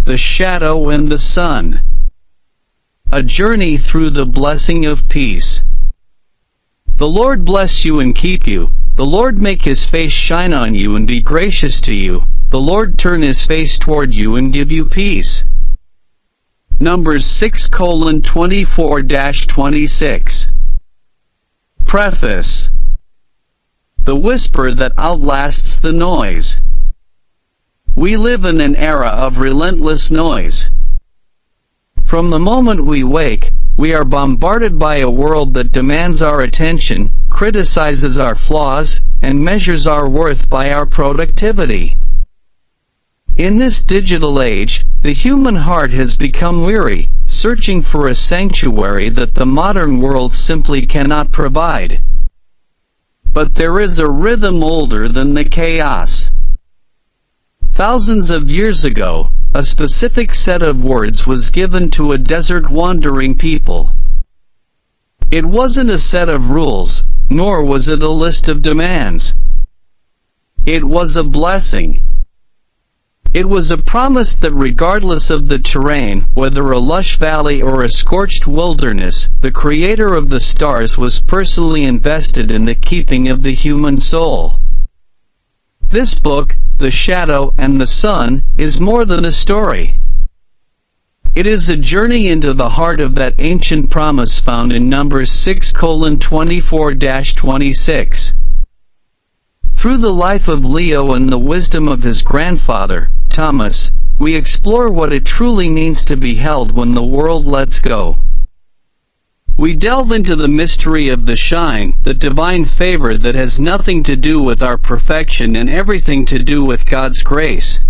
the shadow and the sun. A journey through the blessing of peace. The Lord bless you and keep you. The Lord make his face shine on you and be gracious to you. The Lord turn his face toward you and give you peace. Numbers 6:24-26. Preface. The whisper that outlasts the noise. We live in an era of relentless noise. From the moment we wake, we are bombarded by a world that demands our attention, criticizes our flaws, and measures our worth by our productivity. In this digital age, the human heart has become weary, searching for a sanctuary that the modern world simply cannot provide. But there is a rhythm older than the chaos. Thousands of years ago, a specific set of words was given to a desert wandering people. It wasn't a set of rules, nor was it a list of demands. It was a blessing. It was a promise that regardless of the terrain, whether a lush valley or a scorched wilderness, the Creator of the stars was personally invested in the keeping of the human soul. This book, The Shadow and the Sun, is more than a story. It is a journey into the heart of that ancient promise found in Numbers 6:24-26. Through the life of Leo and the wisdom of his grandfather, Thomas, we explore what it truly means to be held when the world lets go. We delve into the mystery of the shine, the divine favor that has nothing to do with our perfection and everything to do with God's grace.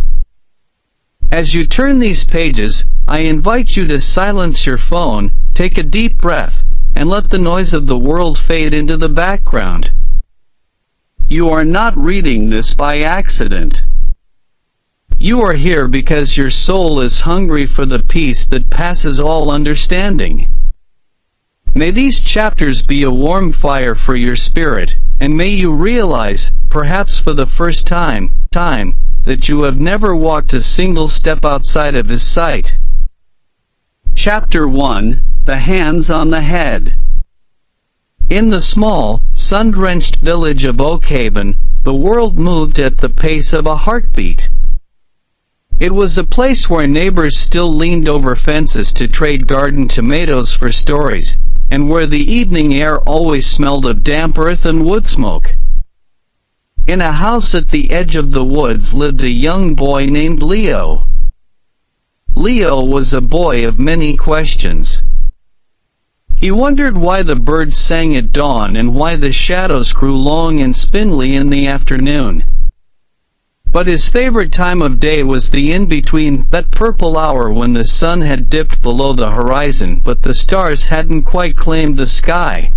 As you turn these pages, I invite you to silence your phone, take a deep breath, and let the noise of the world fade into the background. You are not reading this by accident. You are here because your soul is hungry for the peace that passes all understanding. May these chapters be a warm fire for your spirit, and may you realize, perhaps for the first time, that you have never walked a single step outside of his sight. Chapter 1: The Hands on the Head. In the small, sun-drenched village of Oakhaven, the world moved at the pace of a heartbeat. It was a place where neighbors still leaned over fences to trade garden tomatoes for stories, and where the evening air always smelled of damp earth and wood smoke. In a house at the edge of the woods lived a young boy named Leo. Leo was a boy of many questions. He wondered why the birds sang at dawn and why the shadows grew long and spindly in the afternoon. But his favorite time of day was the in-between, that purple hour when the sun had dipped below the horizon but the stars hadn't quite claimed the sky.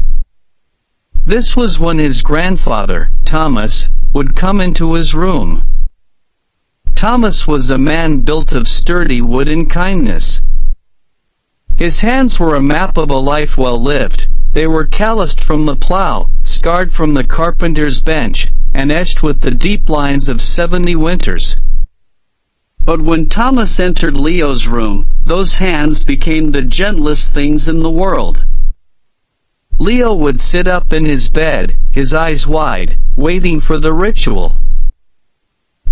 This was when his grandfather, Thomas, would come into his room. Thomas was a man built of sturdy wood and kindness. His hands were a map of a life well lived. They were calloused from the plow, scarred from the carpenter's bench, and etched with the deep lines of 70 winters. But when Thomas entered Leo's room, those hands became the gentlest things in the world. Leo would sit up in his bed, his eyes wide, waiting for the ritual.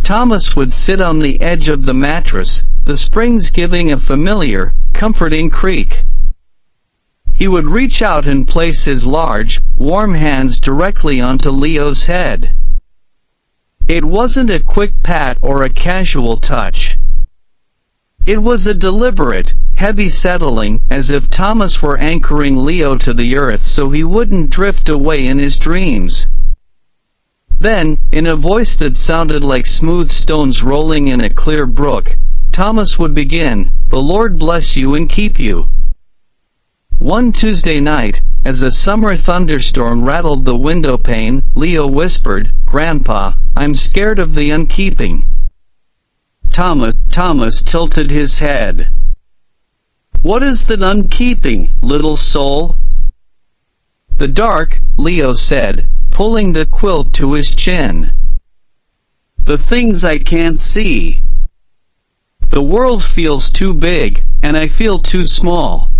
Thomas would sit on the edge of the mattress, the springs giving a familiar, comforting creak. He would reach out and place his large, warm hands directly onto Leo's head. It wasn't a quick pat or a casual touch. It was a deliberate, heavy settling, as if Thomas were anchoring Leo to the earth so he wouldn't drift away in his dreams. Then, in a voice that sounded like smooth stones rolling in a clear brook, Thomas would begin, "The Lord bless you and keep you." One Tuesday night, as a summer thunderstorm rattled the window pane, Leo whispered, "Grandpa, I'm scared of the unkeeping." Thomas tilted his head. "What is the unkeeping, little soul?" "The dark," Leo said, pulling the quilt to his chin. "The things I can't see." The world feels too big, and I feel too small.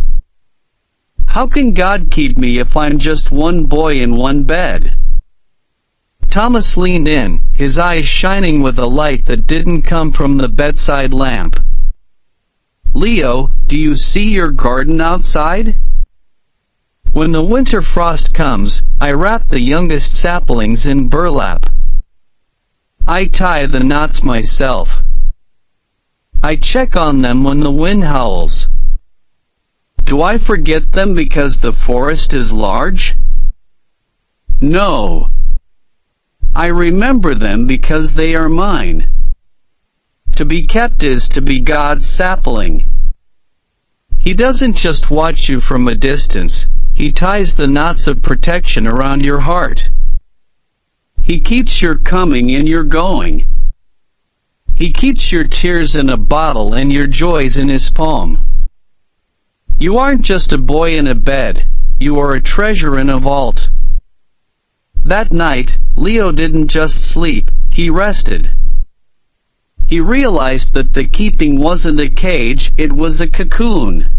How can God keep me if I'm just one boy in one bed? Thomas leaned in, his eyes shining with a light that didn't come from the bedside lamp. Leo, do you see your garden outside? When the winter frost comes, I wrap the youngest saplings in burlap. I tie the knots myself. I check on them when the wind howls. Do I forget them because the forest is large? No. I remember them because they are mine. To be kept is to be God's sapling. He doesn't just watch you from a distance, He ties the knots of protection around your heart. He keeps your coming and your going. He keeps your tears in a bottle and your joys in His palm. You aren't just a boy in a bed, you are a treasure in a vault. That night, Leo didn't just sleep, he rested. He realized that the keeping wasn't a cage, it was a cocoon.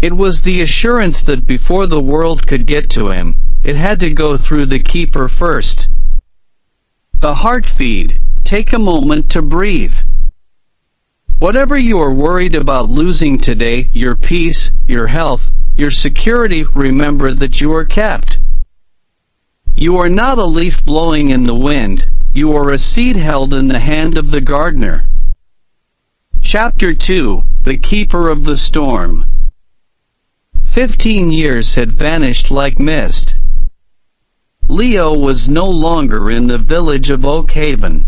It was the assurance that before the world could get to him, it had to go through the keeper first. The heart feed. Take a moment to breathe. Whatever you are worried about losing today, your peace, your health, your security, remember that you are kept. You are not a leaf blowing in the wind, you are a seed held in the hand of the gardener. Chapter 2, The Keeper of the Storm. 15 years had vanished like mist. Leo was no longer in the village of Oak Haven.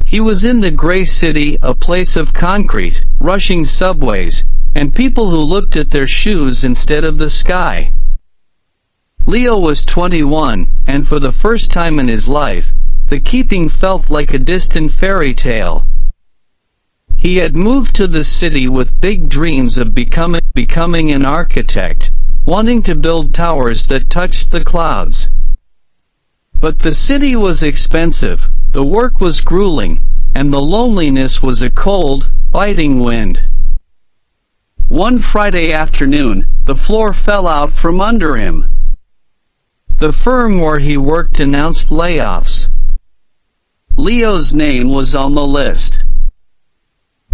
He was in the gray city, a place of concrete, rushing subways, and people who looked at their shoes instead of the sky. Leo was 21, and for the first time in his life, the keeping felt like a distant fairy tale. He had moved to the city with big dreams of becoming an architect, wanting to build towers that touched the clouds. But the city was expensive, the work was grueling, and the loneliness was a cold, biting wind. One Friday afternoon, the floor fell out from under him. The firm where he worked announced layoffs. Leo's name was on the list.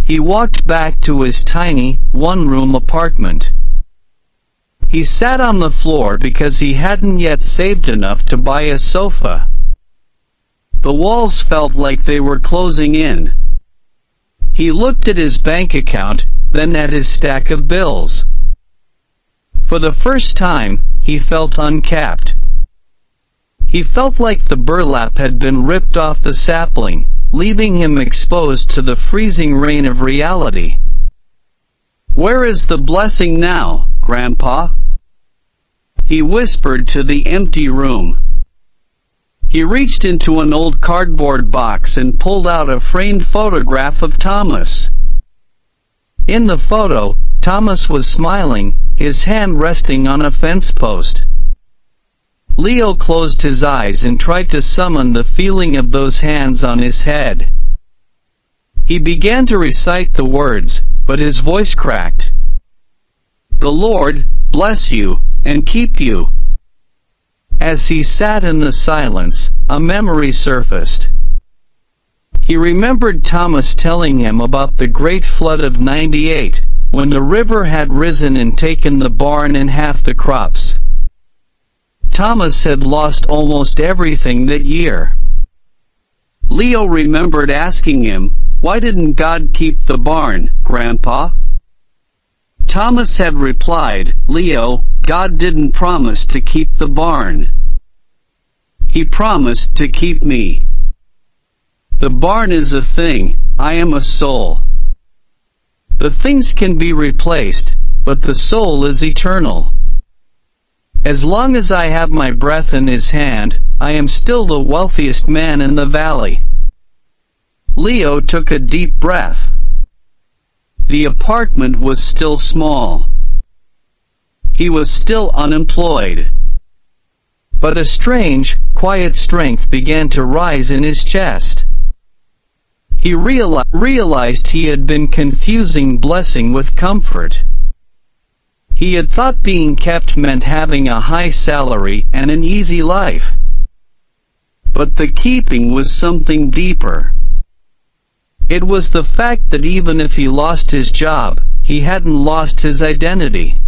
He walked back to his tiny, one-room apartment. He sat on the floor because he hadn't yet saved enough to buy a sofa. The walls felt like they were closing in. He looked at his bank account, then at his stack of bills. For the first time, he felt uncapped. He felt like the burlap had been ripped off the sapling, leaving him exposed to the freezing rain of reality. "Where is the blessing now, Grandpa?" he whispered to the empty room. He reached into an old cardboard box and pulled out a framed photograph of Thomas. In the photo, Thomas was smiling, his hand resting on a fence post. Leo closed his eyes and tried to summon the feeling of those hands on his head. He began to recite the words, but his voice cracked. "The Lord bless you and keep you." As he sat in the silence, a memory surfaced. He remembered Thomas telling him about the great flood of '98, when the river had risen and taken the barn and half the crops. Thomas had lost almost everything that year. Leo remembered asking him, "Why didn't God keep the barn, Grandpa?" Thomas had replied, "Leo, God didn't promise to keep the barn. He promised to keep me. The barn is a thing, I am a soul. The things can be replaced, but the soul is eternal. As long as I have my breath in His hand, I am still the wealthiest man in the valley." Leo took a deep breath. The apartment was still small. He was still unemployed. But a strange, quiet strength began to rise in his chest. He realized he had been confusing blessing with comfort. He had thought being kept meant having a high salary and an easy life. But the keeping was something deeper. It was the fact that even if he lost his job, he hadn't lost his identity.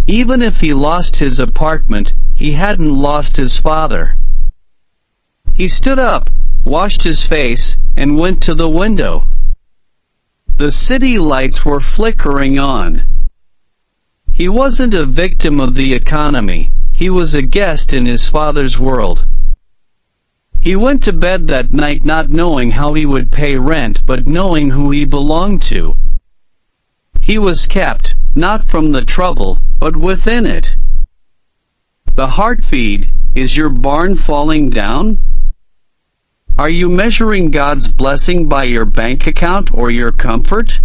Even if he lost his apartment, he hadn't lost his father. He stood up, washed his face, and went to the window. The city lights were flickering on. He wasn't a victim of the economy, he was a guest in his father's world. He went to bed that night not knowing how he would pay rent but knowing who he belonged to. He was kept, not from the trouble, but within it. The heart feed: is your barn falling down? Are you measuring God's blessing by your bank account or your comfort?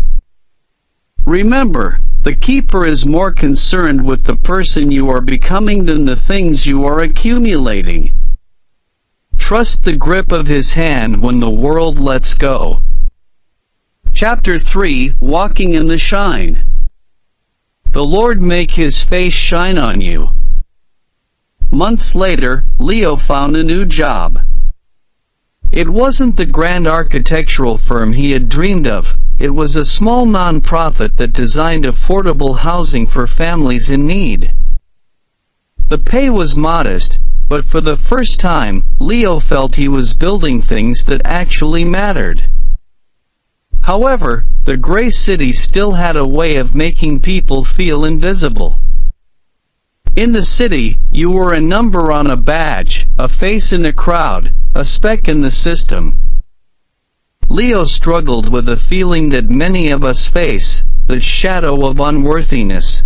Remember, the keeper is more concerned with the person you are becoming than the things you are accumulating. Trust the grip of his hand when the world lets go. Chapter 3: Walking in the Shine. The Lord make his face shine on you. Months later, Leo found a new job. It wasn't the grand architectural firm he had dreamed of. It was a small non-profit that designed affordable housing for families in need. The pay was modest, but for the first time, Leo felt he was building things that actually mattered. However, the gray city still had a way of making people feel invisible. In the city, you were a number on a badge, a face in a crowd, a speck in the system. Leo struggled with a feeling that many of us face, the shadow of unworthiness.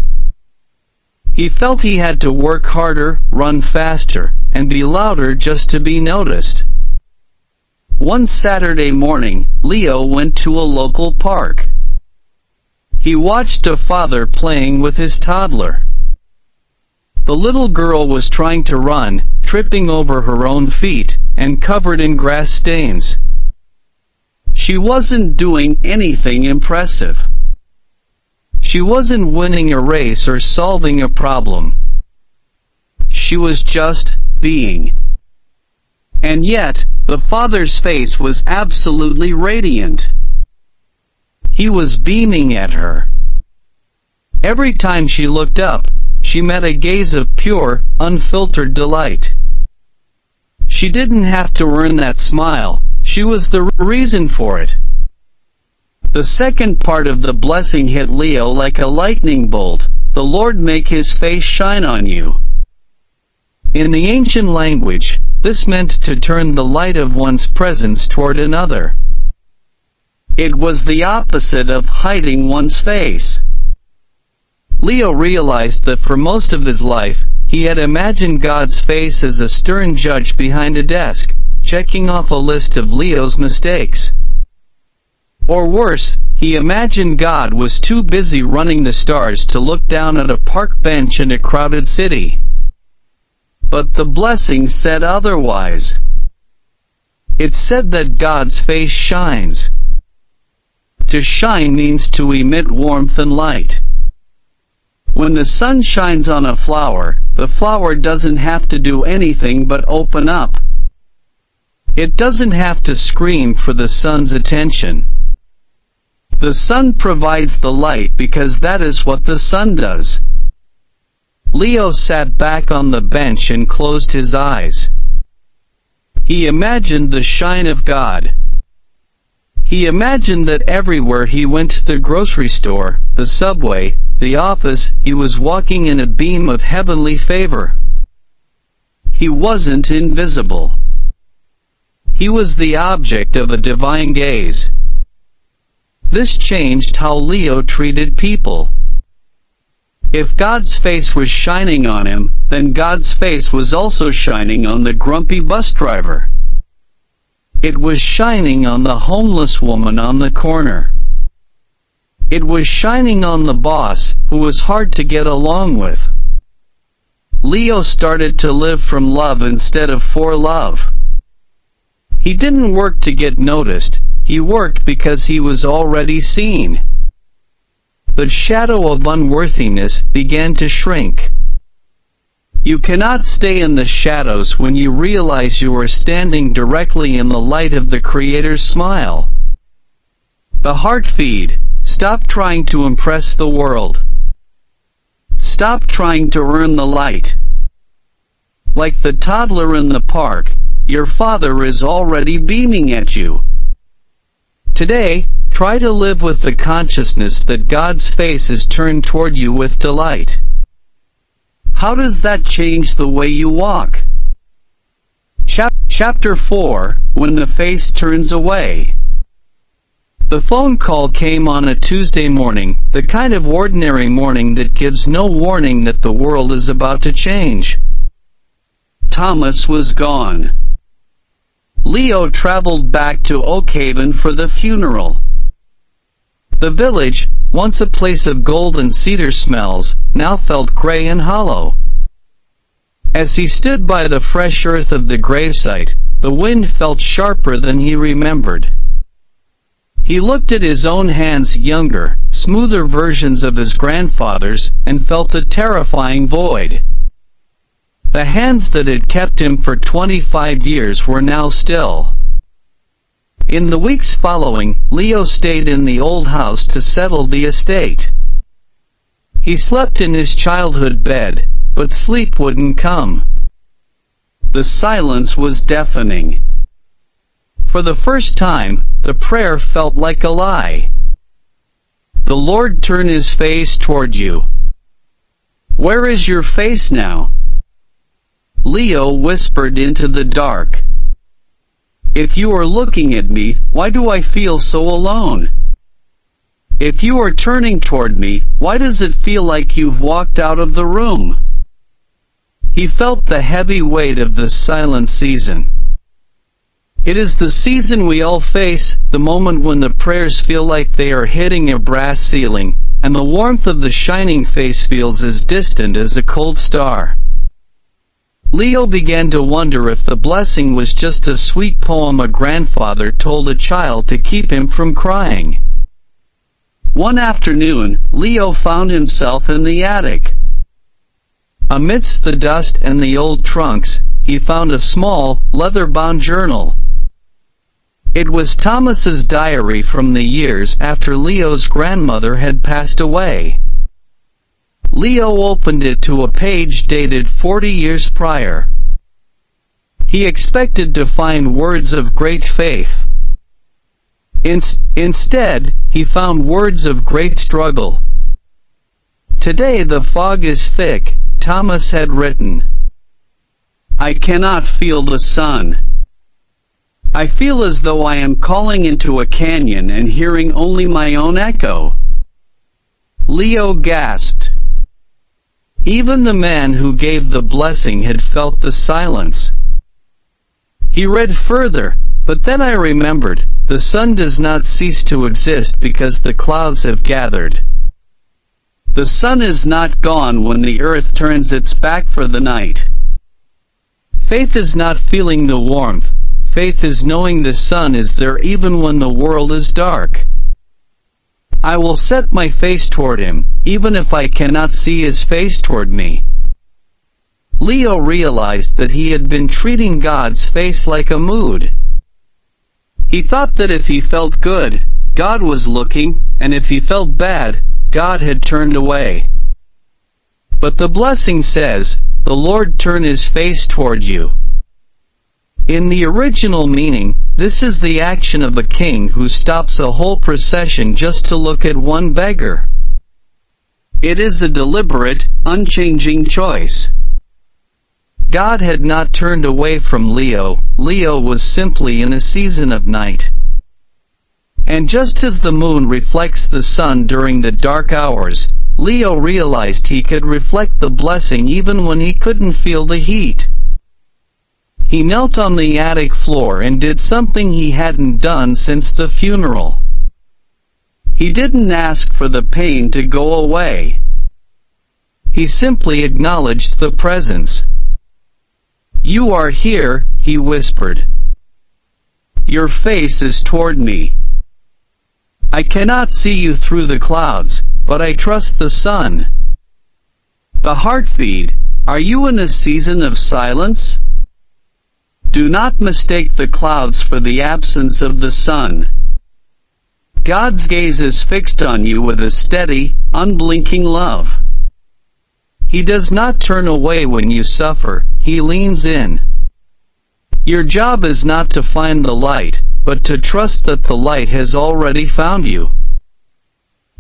He felt he had to work harder, run faster, and be louder just to be noticed. One Saturday morning, Leo went to a local park. He watched a father playing with his toddler. The little girl was trying to run, tripping over her own feet, and covered in grass stains. She wasn't doing anything impressive. She wasn't winning a race or solving a problem. She was just being. And yet, the father's face was absolutely radiant. He was beaming at her. Every time she looked up, she met a gaze of pure, unfiltered delight. She didn't have to earn that smile, she was the reason for it. The second part of the blessing hit Leo like a lightning bolt: the Lord make his face shine on you. In the ancient language, this meant to turn the light of one's presence toward another. It was the opposite of hiding one's face. Leo realized that for most of his life, he had imagined God's face as a stern judge behind a desk, checking off a list of Leo's mistakes. Or worse, he imagined God was too busy running the stars to look down at a park bench in a crowded city. But the blessing said otherwise. It said that God's face shines. To shine means to emit warmth and light. When the sun shines on a flower, the flower doesn't have to do anything but open up. It doesn't have to scream for the sun's attention. The sun provides the light because that is what the sun does. Leo sat back on the bench and closed his eyes. He imagined the shine of God. He imagined that everywhere he went, the grocery store, the subway, the office, he was walking in a beam of heavenly favor. He wasn't invisible. He was the object of a divine gaze. This changed how Leo treated people. If God's face was shining on him, then God's face was also shining on the grumpy bus driver. It was shining on the homeless woman on the corner. It was shining on the boss, who was hard to get along with. Leo started to live from love instead of for love. He didn't work to get noticed, he worked because he was already seen. The shadow of unworthiness began to shrink. You cannot stay in the shadows when you realize you are standing directly in the light of the Creator's smile. The heart feed. Stop trying to impress the world. Stop trying to earn the light. Like the toddler in the park, your Father is already beaming at you. Today, try to live with the consciousness that God's face is turned toward you with delight. How does that change the way you walk? Chapter 4, When the Face Turns Away. The phone call came on a Tuesday morning, the kind of ordinary morning that gives no warning that the world is about to change. Thomas was gone. Leo traveled back to Oakhaven for the funeral. The village, once a place of golden cedar smells, now felt gray and hollow. As he stood by the fresh earth of the gravesite, the wind felt sharper than he remembered. He looked at his own hands, younger, smoother versions of his grandfather's, and felt a terrifying void. The hands that had kept him for 25 years were now still. In the weeks following, Leo stayed in the old house to settle the estate. He slept in his childhood bed, but sleep wouldn't come. The silence was deafening. For the first time, the prayer felt like a lie. The Lord turn his face toward you. Where is your face now? Leo whispered into the dark. If you are looking at me, why do I feel so alone? If you are turning toward me, why does it feel like you've walked out of the room? He felt the heavy weight of the silent season. It is the season we all face, the moment when the prayers feel like they are hitting a brass ceiling, and the warmth of the shining face feels as distant as a cold star. Leo began to wonder if the blessing was just a sweet poem a grandfather told a child to keep him from crying. One afternoon, Leo found himself in the attic. Amidst the dust and the old trunks, he found a small, leather-bound journal. It was Thomas's diary from the years after Leo's grandmother had passed away. Leo opened it to a page dated 40 years prior. He expected to find words of great faith. Instead, he found words of great struggle. Today the fog is thick, Thomas had written. I cannot feel the sun. I feel as though I am calling into a canyon and hearing only my own echo. Leo gasped. Even the man who gave the blessing had felt the silence. He read further, but then I remembered, the sun does not cease to exist because the clouds have gathered. The sun is not gone when the earth turns its back for the night. Faith is not feeling the warmth, faith is knowing the sun is there even when the world is dark. I will set my face toward him, even if I cannot see his face toward me. Leo realized that he had been treating God's face like a mood. He thought that if he felt good, God was looking, and if he felt bad, God had turned away. But the blessing says, the Lord turn his face toward you. In the original meaning, this is the action of a king who stops a whole procession just to look at one beggar. It is a deliberate, unchanging choice. God had not turned away from Leo, Leo was simply in a season of night. And just as the moon reflects the sun during the dark hours, Leo realized he could reflect the blessing even when he couldn't feel the heat. He knelt on the attic floor and did something he hadn't done since the funeral. He didn't ask for the pain to go away. He simply acknowledged the presence. You are here, he whispered. your face is toward me. I cannot see you through the clouds, but I trust the sun. The heartbeat, are you in a season of silence? Do not mistake the clouds for the absence of the sun. God's gaze is fixed on you with a steady, unblinking love. He does not turn away when you suffer, He leans in. Your job is not to find the light, but to trust that the light has already found you.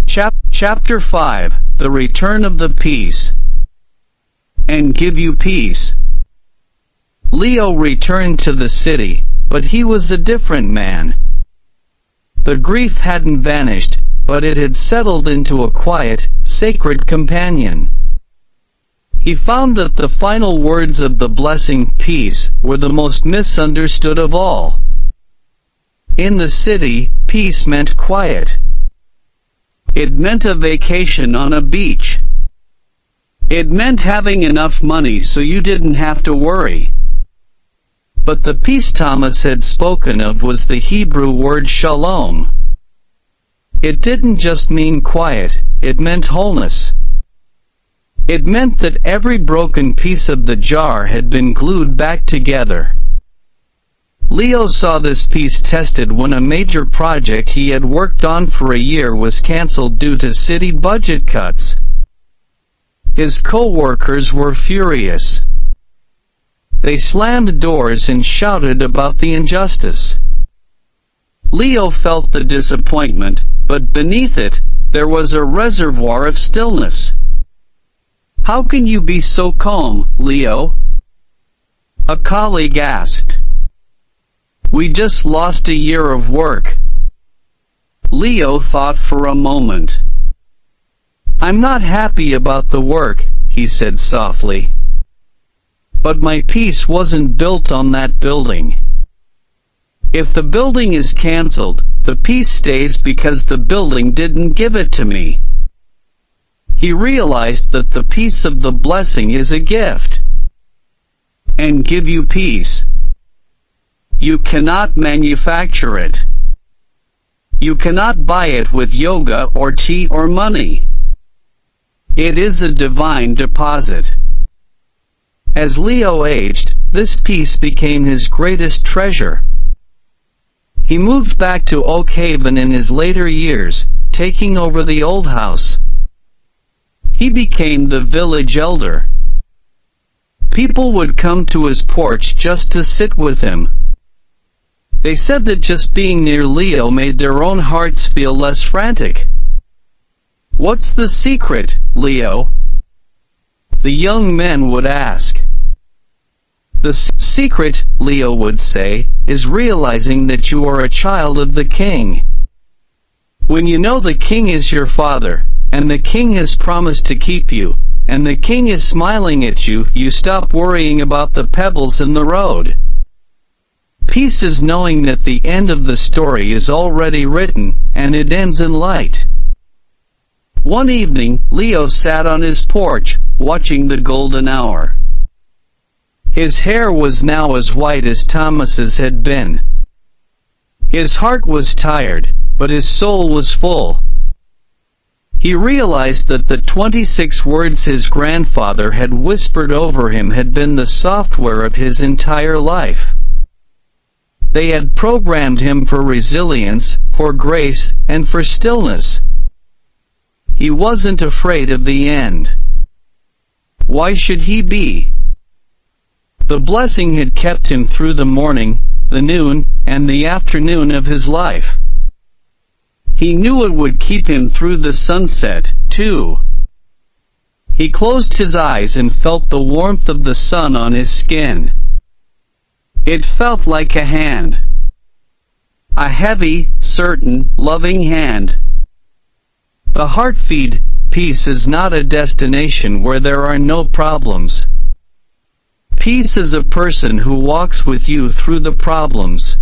Chapter 5, The Return of the Peace. And give you peace. Leo returned to the city, but he was a different man. The grief hadn't vanished, but it had settled into a quiet, sacred companion. He found that the final words of the blessing, peace, were the most misunderstood of all. In the city, peace meant quiet. It meant a vacation on a beach. It meant having enough money so you didn't have to worry. But the peace Thomas had spoken of was the Hebrew word shalom. It didn't just mean quiet, it meant wholeness. It meant that every broken piece of the jar had been glued back together. Leo saw this peace tested when a major project he had worked on for a year was cancelled due to city budget cuts. His co-workers were furious. They slammed doors and shouted about the injustice. Leo felt the disappointment, but beneath it, there was a reservoir of stillness. "How can you be so calm, Leo?" a colleague asked. "We just lost a year of work." Leo thought for a moment. "I'm not happy about the work," he said softly. "But my peace wasn't built on that building. If the building is cancelled, the peace stays because the building didn't give it to me." He realized that the peace of the blessing is a gift. And give you peace. You cannot manufacture it. You cannot buy it with yoga or tea or money. It is a divine deposit. As Leo aged, this peace became his greatest treasure. He moved back to Oak Haven in his later years, taking over the old house. He became the village elder. People would come to his porch just to sit with him. They said that just being near Leo made their own hearts feel less frantic. "What's the secret, Leo?" the young men would ask. "The secret," Leo would say, "is realizing that you are a child of the King. When you know the King is your father, and the King has promised to keep you, and the King is smiling at you, you stop worrying about the pebbles in the road. Peace is knowing that the end of the story is already written, and it ends in light." One evening, Leo sat on his porch, watching the golden hour. His hair was now as white as Thomas's had been. His heart was tired, but his soul was full. He realized that the 26 words his grandfather had whispered over him had been the software of his entire life. They had programmed him for resilience, for grace, and for stillness. He wasn't afraid of the end. Why should he be? The blessing had kept him through the morning, the noon, and the afternoon of his life. He knew it would keep him through the sunset, too. He closed his eyes and felt the warmth of the sun on his skin. It felt like a hand. A heavy, certain, loving hand. The heartbeat, peace is not a destination where there are no problems. Peace is a person who walks with you through the problems.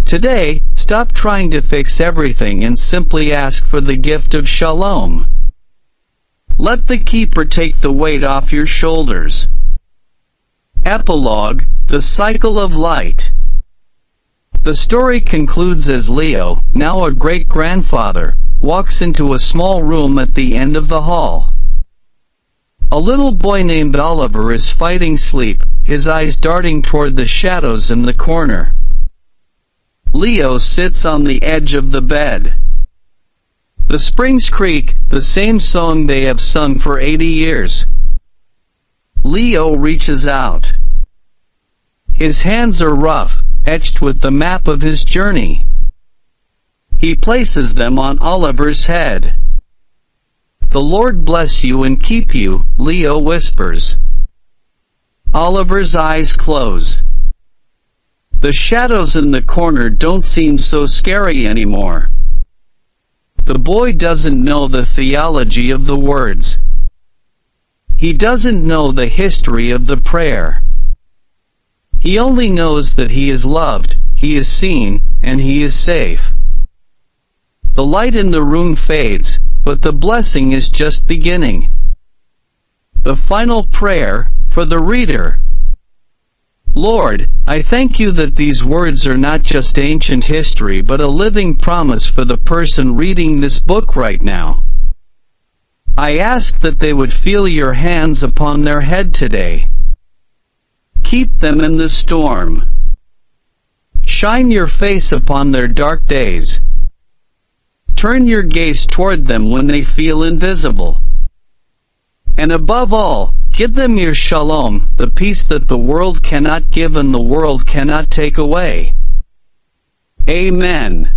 Today, stop trying to fix everything and simply ask for the gift of shalom. Let the keeper take the weight off your shoulders. Epilogue, the cycle of light. The story concludes as Leo, now a great-grandfather, walks into a small room at the end of the hall. A little boy named Oliver is fighting sleep, his eyes darting toward the shadows in the corner. Leo sits on the edge of the bed. The springs creak, the same song they have sung for 80 years. Leo reaches out. His hands are rough, etched with the map of his journey. He places them on Oliver's head. "The Lord bless you and keep you," Leo whispers. Oliver's eyes close. The shadows in the corner don't seem so scary anymore. The boy doesn't know the theology of the words. He doesn't know the history of the prayer. He only knows that he is loved, he is seen, and he is safe. The light in the room fades, but the blessing is just beginning. The final prayer, for the reader. Lord, I thank you that these words are not just ancient history but a living promise for the person reading this book right now. I ask that they would feel your hands upon their head today. Keep them in the storm. Shine your face upon their dark days. Turn your gaze toward them when they feel invisible. And above all, give them your shalom, the peace that the world cannot give and the world cannot take away. Amen.